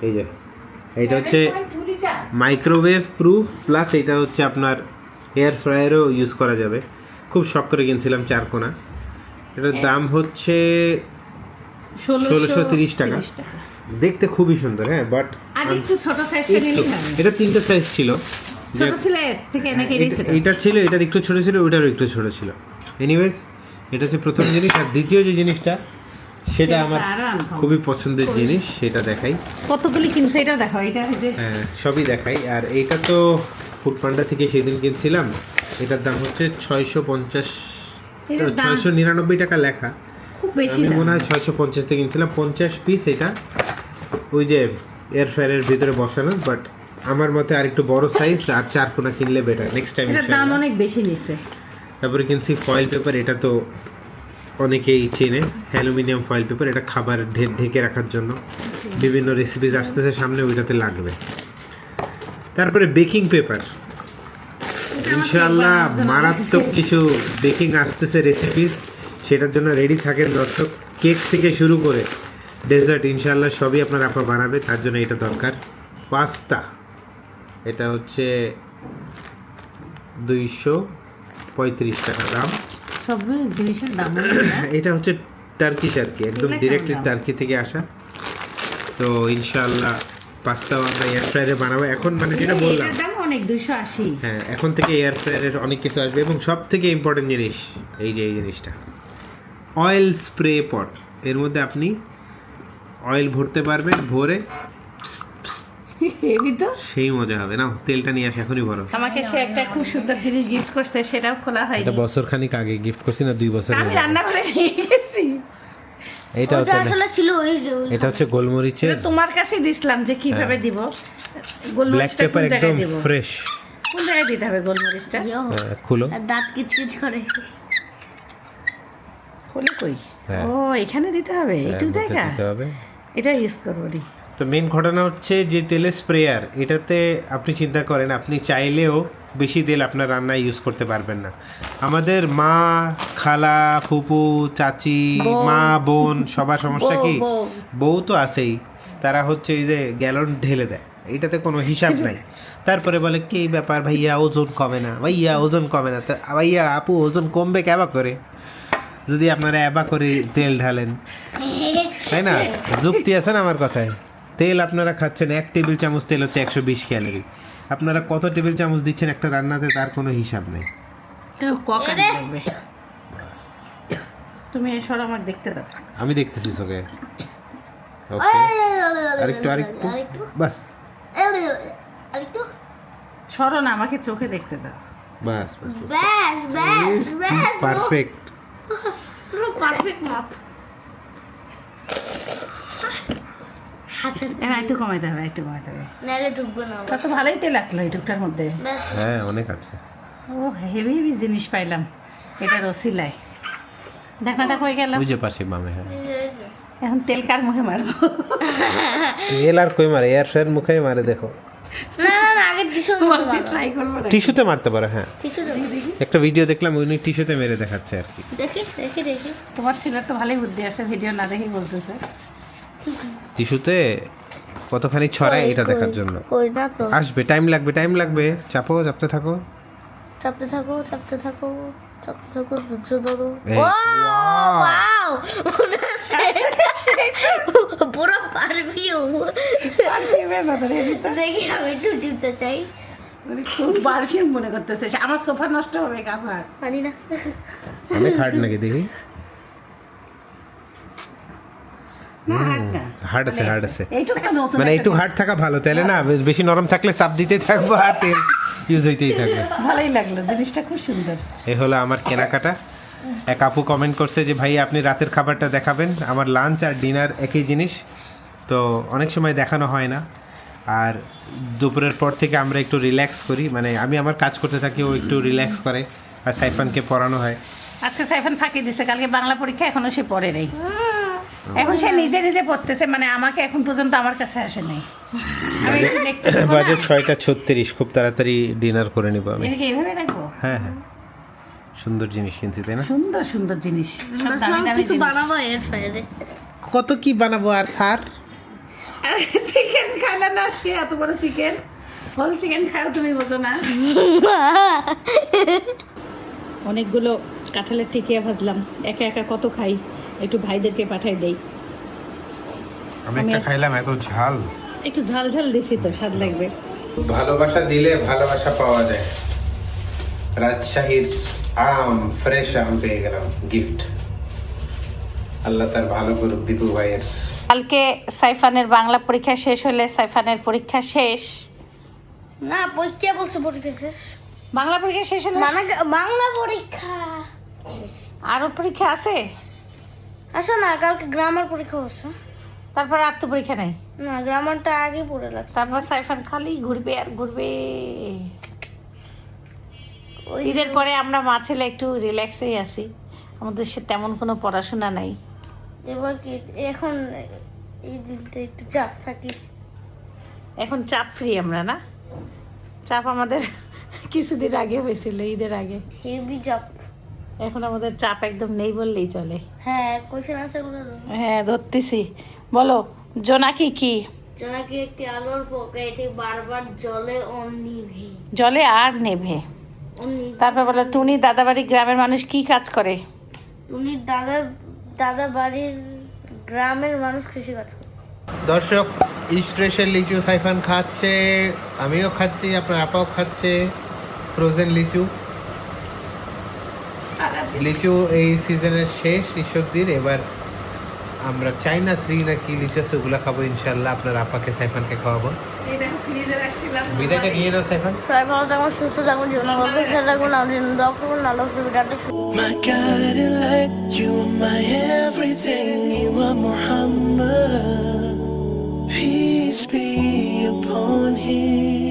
এই যে এটা হচ্ছে মাইক্রোওয়েভ প্রুফ, প্লাস এটা হচ্ছে আপনার এয়ার ফ্রায়ারও ইউজ করা যাবে। খুব শখ করে কিনছিলাম 4 কোনা। এটার দাম হচ্ছে 1630 টাকা। দেখতে খুবই সুন্দর, হ্যাঁ, বাট আর একটু ছোট সাইজটা নিলে হবে। এটা 3টা সাইজ ছিল। ছোট ছিল এর থেকে নাকি এটাই ছোট? এটা ছিল, এটার একটু ছোট ছিল, ওইটারও একটু ছোট ছিল। এনিওয়েজ, এটা হচ্ছে প্রথম জিনিস। আর দ্বিতীয় যে জিনিসটা, সেটা আমার আরো আনকমন। খুবই পছন্দের জিনিস, সেটা দেখাই। কতগুলি কিনছে এটা দেখো, এটা এই যে হ্যাঁ, সবই দেখাই। আর এইটা তো ফুড পান্ডা থেকে সেদিন কিনছিলাম। এটার দাম হচ্ছে 699 টাকা লেখা। খুব বেশি আমি দাম। মনে হয় 650 থেকে কিনছিলাম 50 পিস। এটা ওই যে এয়ার ফ্রায়ারের ভিতরে বসানো, বাট আমার মতে আর একটু বড় সাইজ আর 4 কোনা কিনলে বেটার। নেক্সট টাইম এটার দাম অনেক বেশি নিছে। তারপরে কিনছি ফয়েল পেপার। এটা তো অনেকেই চেনে, অ্যালুমিনিয়াম ফয়েল পেপার। এটা খাবার ঢেকে রাখার জন্য, বিভিন্ন রেসিপিস আসতেছে সামনে, ওইটাতে লাগবে। তারপরে বেকিং পেপার, ইনশাআল্লাহ মারাত্মক কিছু বেকিং আসতেছে রেসিপিস, সেটার জন্য রেডি থাকেন দর্শক। কেক থেকে শুরু করে ডেজার্ট ইনশাআল্লাহ সবই আপনার আপা বানাবে, তার জন্য এটা দরকার। পাস্তা, এটা হচ্ছে 235 টাকা দাম। সব জিনিসের দাম এটা হচ্ছে টার্কিশ আর কি, একদম এগুলা ডিরেক্টলি কেমন দাম? টার্কি থেকে আসা। তো ইনশাআল্লাহ পাস্তাও আমরা এয়ার ফ্রায়ারে বানাবো এখন, মানে যেটা বললাম। এটার দাম অনেক 280। হ্যাঁ, এখন থেকে এয়ার ফ্রায়ারের অনেক কিছু আসবে। এবং সব থেকে ইম্পর্টেন্ট জিনিস, এই যে এই জিনিসটা, অয়েল স্প্রে পট। এর মধ্যে আপনি অয়েল ভরতে পারবেন, ভরে হেভি তো। সেই মজা হবে। না, তেলটা নিয়ে আসে, এখনই ভরো। আমাকে সে একটা খুব সুন্দর জিনিস গিফট করছে, সেটাও খোলা হয়নি। এটা বছর খানিক আগে গিফট করছি, না 2 বছর আমি রান্না করে নিয়ে গেছি। এইটা ওটা হচ্ছে আসলে ছিল ওই যে ওই এটা হচ্ছে গোলমরিচের এটা তোমার কাছে দিছিলাম যে কিভাবে দিব। ব্ল্যাক গোলমরিচটা পেপার, কোন জায়গায় একদম দিব? ফ্রেশ। কোন জায়গায় দিতে হবে গোলমরিচটা? ইয়ো, খুলো। আর দাঁত কিচকিচ করে। খুলে কই? হ্যাঁ। ও, এখানে দিতে হবে একটু মধ্যে জায়গা। দিতে হবে। এটা ইউজ করবো নি। তো মেন ঘটনা হচ্ছে যে তেলের স্প্রেয়ার, এটাতে আপনি চিন্তা করেন, আপনি চাইলেও বেশি তেল আপনার রান্নায় ইউজ করতে পারবেন না। আমাদের মা, খালা, ফুপু, চাচি, মা, বোন, সবার সমস্যা কি, বউ তো আছেই, তারা হচ্ছে এই যে গ্যালন ঢেলে দেয়, এটাতে কোনো হিসাব নাই। তারপরে বলে কি ব্যাপার ভাইয়া, ওজন কমে না, ভাইয়া ওজন কমে না। তা ভাইয়া আপু ওজন কমবে কেবা করে, যদি আপনারা এবা করে তেল ঢালেন, তাই না? যুক্তি আছে না আমার কথায়? তেল আপনারা খাচ্ছেন, 1 টেবিল চামচ তেল হচ্ছে 120 ক্যালোরি। আপনারা কত টেবিল চামচ দিচ্ছেন একটা রান্নাতে, তার কোনো হিসাব নেই। লাগবে। তুমি এসব আমার দেখতে দাও। আমি দেখতেছি তোকে। ওকে, আরেকটু বাস, আরেকটু ছড়ো না, আমাকে চোখে দেখতে দাও। বাস বাস, ব্যাস ব্যাস ব্যাস পারফেক্ট। পুরো পারফেক্ট মাপ। হ্যাঁ, একটু কমাইতে হবে, একটু কমাইতে হবে। নাহলে ঢুকবে না আবার। তত ভালোই তেল লাগলো এই টুকটার মধ্যে। ব্যাস হ্যাঁ, অনেক আছে। ও, হেভি হেভি জিনিস পাইলাম এটা রসিলায়। ঢাকনাটা কই গেল? ওই যে পাশে বামে। হ্যাঁ, এখন তেল কার মুখে মারবো? তেল আর কই মারে, এয়ার ফ্রায়ার মুখে মারে। দেখো, না না না, আগে টিস্যু ট্রাই করবো না। টিস্যুতে মারতে পারে। হ্যাঁ, টিস্যু একটা ভিডিও দেখলাম, উনি টিস্যুতে মেরে দেখাচ্ছে আর কি। দেখি দেখি দেখি। তোমার ছেলের তো ভালোই বুদ্ধি আছে, ভিডিও না দেখেই বলতেছে। টিস্যুতে কতখানি ছড়ায় এটা দেখার জন্য। কই না তো। আসবে, টাইম লাগবে। চাপতে থাকো। চাপতে থাকো চাপতে থাকো চাপতে থাকো, ধৈর্য ধরো। এই, ওয়াও, পুরো পারফিউ। দেখি আমি একটু টিপতে চাই। খুব পারফিউম মনে করতেছে। আমার সোফা নষ্ট হবে কাভার। পারি না। অনেক হার্ড নাকি দেখি। না হার্ড না হার্ড আছে, হার্ড আছে। এইটুকু তো নতুন মানে একটা একটু হার্ড থাকা ভালো, তাইলে না বেশি নরম থাকলে চাপ দিতেই থাকবো আর তেল ইউজ হইতেই থাকবে। ভালোই লাগলো, জিনিসটা খুব সুন্দর। এই হলো আমার কেনাকাটা। এক আপু কমেন্ট করছে যে ভাই আপনি রাতের খাবারটা দেখাবেন। আমার লাঞ্চ আর ডিনার একই জিনিস, তো অনেক সময় দেখানো হয় না। আর দুপুরের পর থেকে আমরা একটু রিল্যাক্স করি, মানে আমি আমার কাজ করতে থাকি, ও একটু রিল্যাক্স করে, আর সাইফানকে পড়ানো হয়। আজকে সাইফান ফাঁকি দিছে, কালকে বাংলা পরীক্ষা, এখনো সে পড়ে নেই। এখন সে নিজে নিজে পড়তেছে, মানে আমাকে এখন পর্যন্ত আমার কাছে আসে নাই। আমি একটু দেখতে পাবো না? বাজে 6:36, খুব তাড়াতাড়ি ডিনার করে নিব আমি। এটা কি এইভাবে রাখবো? হ্যাঁ হ্যাঁ, সুন্দর জিনিস কিনছি তাই না? সুন্দর সুন্দর জিনিস, সব দামি ভাবলাম দামি কিছু জিনিস। বানাবো এর ফায়ারে। কত কি বানাবো আর স্যার। চিকেন খাইলা না আজকে, এত বড় চিকেন, হোল চিকেন খাও, তুমি বোঝো না। অনেকগুলো কাঁঠালের টিকিয়া ভাজলাম, একা একা কত খাই, একটু ভাইদেরকে পাঠাই দেই। আমি একটা খাইলাম, এত ঝাল। একটু ঝাল ঝাল দিছি তো, স্বাদ লাগবে। ভালোবাসা দিলে ভালোবাসা পাওয়া যায়। রাজশাহীর আম, ফ্রেশ আম পেয়ে গেলাম গিফট। আল্লাহ তার ভালো করুক দীপু ভাইয়ের। কালকে সাইফানের বাংলা পরীক্ষা শেষ হলে, সাইফানের পরীক্ষা শেষ, না পরীক্ষা বলছে, পরীক্ষা শেষ। বাংলা পরীক্ষা শেষ হলে মানে বাংলা পরীক্ষা শেষ। আরো পরীক্ষা আছে, আচ্ছা না, কালকে গ্রামার পরীক্ষা হচ্ছে। তারপরে আর তো পরীক্ষা নাই। না গ্রামারটা আগে পড়ে লাগছে। তারপর সাইফান খালি ঘুরবে আর ঘুরবে। ঈদের পরে আমরা মা ছেলে একটু রিল্যাক্সেই আছি, আমাদের সে তেমন কোনো পড়াশোনা নাই। এবার কি এখন এই দিনটা একটু চাপ থাকি। এখন চাপ ফ্রি আমরা, না চাপ আমাদের কিছুদিন আগে হয়েছিল, ঈদের আগে। হেভি চাপ। এখন আমাদের চাপ একদম নেই বললেই চলে। হ্যাঁ কোশ্চেন আছে গুলো। হ্যাঁ ধরতেছি, বলো জোনাকি কি? জোনাকি একটি আলোর পোকা, এটি বারবার জলে নিভে। জলে আর নেভে। তারপর বলো টুনি দাদাবাড়ি গ্রামের মানুষ কি কাজ করে? তুমি দাদা বাড়ির গ্রামের মানুষ কৃষি কাজ করে। দর্শক, স্পেশাল লিচু সাইফান খাচ্ছে, আমিও খাচ্ছি, আপনার আপাও খাচ্ছে ফ্রোজেন লিচু। লিচু এই সিজনের শেষ, ঈশ্বরদীর। এবার আমরা চাইনা 3 নাকি লিচু আছে, ওগুলো খাবো ইনশাল্লাহ। আপনার আপাকে সাইফানকে খাওয়াবো। বিদায়টা নিয়ে নাও সাইফান। সবাই ভালো থাকুন, সুস্থ থাকুন, জীবন গল্প সেটা থাকুন, আমাদের দোয়া করুন, আল্লাহ সুবিধাটা। My guiding light, you are my everything, you are Muhammad. Peace be upon him.